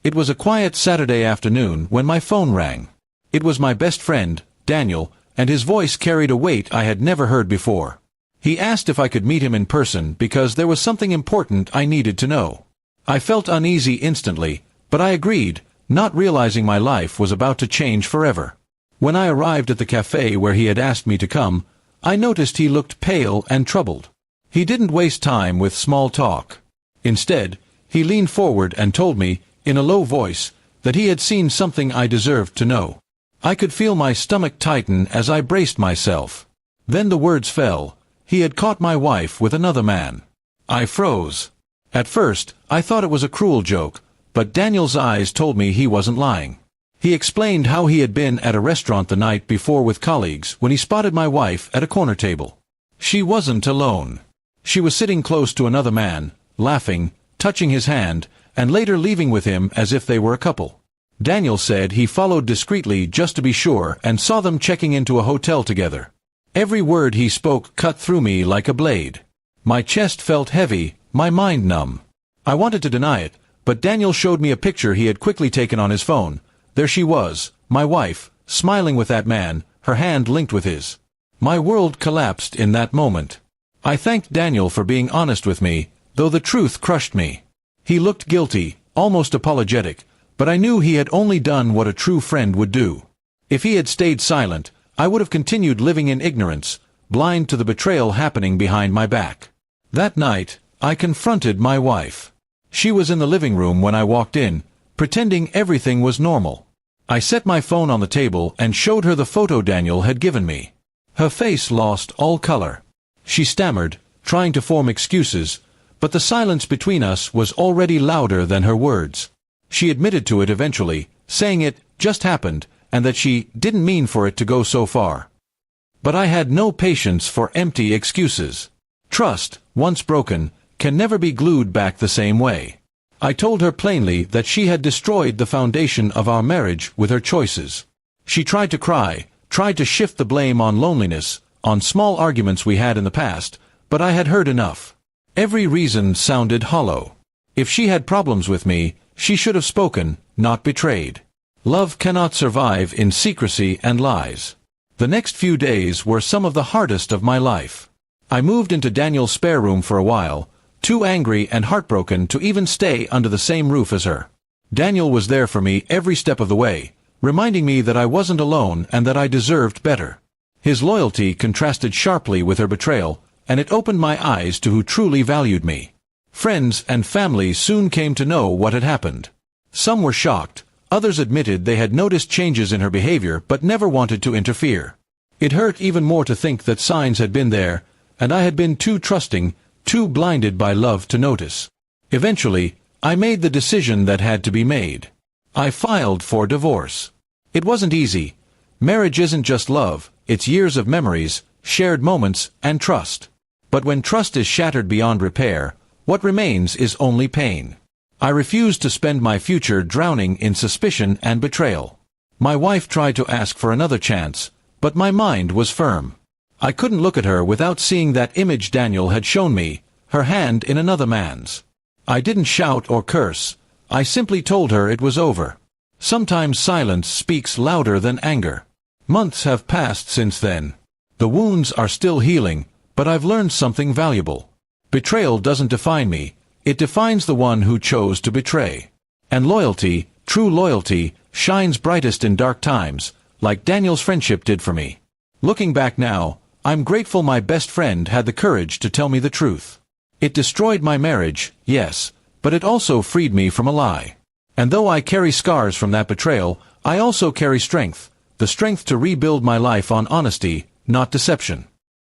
It was a quiet Saturday afternoon when my phone rang. It was my best friend, Daniel, and his voice carried a weight I had never heard before. He asked if I could meet him in person because there was something important I needed to know. I felt uneasy instantly, but I agreed, not realizing my life was about to change forever. When I arrived at the cafe where he had asked me to come, I noticed he looked pale and troubled. He didn't waste time with small talk. Instead, he leaned forward and told me, in a low voice, that he had seen something I deserved to know. I could feel my stomach tighten as I braced myself. Then the words fell. He had caught my wife with another man. I froze. At first, I thought it was a cruel joke, but Daniel's eyes told me he wasn't lying. He explained how he had been at a restaurant the night before with colleagues when he spotted my wife at a corner table. She wasn't alone. She was sitting close to another man, laughing, touching his hand, and later leaving with him as if they were a couple. Daniel said he followed discreetly just to be sure and saw them checking into a hotel together. Every word he spoke cut through me like a blade. My chest felt heavy, my mind numb. I wanted to deny it, but Daniel showed me a picture he had quickly taken on his phone. There she was, my wife, smiling with that man, her hand linked with his. My world collapsed in that moment. I thanked Daniel for being honest with me, though the truth crushed me. He looked guilty, almost apologetic, but I knew he had only done what a true friend would do. If he had stayed silent, I would have continued living in ignorance, blind to the betrayal happening behind my back. That night, I confronted my wife. She was in the living room when I walked in, pretending everything was normal. I set my phone on the table and showed her the photo Daniel had given me. Her face lost all color. She stammered, trying to form excuses, but the silence between us was already louder than her words. She admitted to it eventually, saying it just happened, and that she didn't mean for it to go so far. But I had no patience for empty excuses. Trust, once broken, can never be glued back the same way. I told her plainly that she had destroyed the foundation of our marriage with her choices. She tried to cry, tried to shift the blame on loneliness, on small arguments we had in the past, but I had heard enough. Every reason sounded hollow. If she had problems with me, she should have spoken, not betrayed. Love cannot survive in secrecy and lies. The next few days were some of the hardest of my life. I moved into Daniel's spare room for a while, too angry and heartbroken to even stay under the same roof as her. Daniel was there for me every step of the way, reminding me that I wasn't alone and that I deserved better. His loyalty contrasted sharply with her betrayal, and it opened my eyes to who truly valued me. Friends and family soon came to know what had happened. Some were shocked, others admitted they had noticed changes in her behavior but never wanted to interfere. It hurt even more to think that signs had been there, and I had been too trusting, too blinded by love to notice. Eventually, I made the decision that had to be made. I filed for divorce. It wasn't easy. Marriage isn't just love, it's years of memories, shared moments, and trust. But when trust is shattered beyond repair, what remains is only pain. I refused to spend my future drowning in suspicion and betrayal. My wife tried to ask for another chance, but my mind was firm. I couldn't look at her without seeing that image Daniel had shown me, her hand in another man's. I didn't shout or curse. I simply told her it was over. Sometimes silence speaks louder than anger. Months have passed since then. The wounds are still healing, but I've learned something valuable. Betrayal doesn't define me, it defines the one who chose to betray. And loyalty, true loyalty, shines brightest in dark times, like Daniel's friendship did for me. Looking back now, I'm grateful my best friend had the courage to tell me the truth. It destroyed my marriage, yes, but it also freed me from a lie. And though I carry scars from that betrayal, I also carry strength, the strength to rebuild my life on honesty, not deception.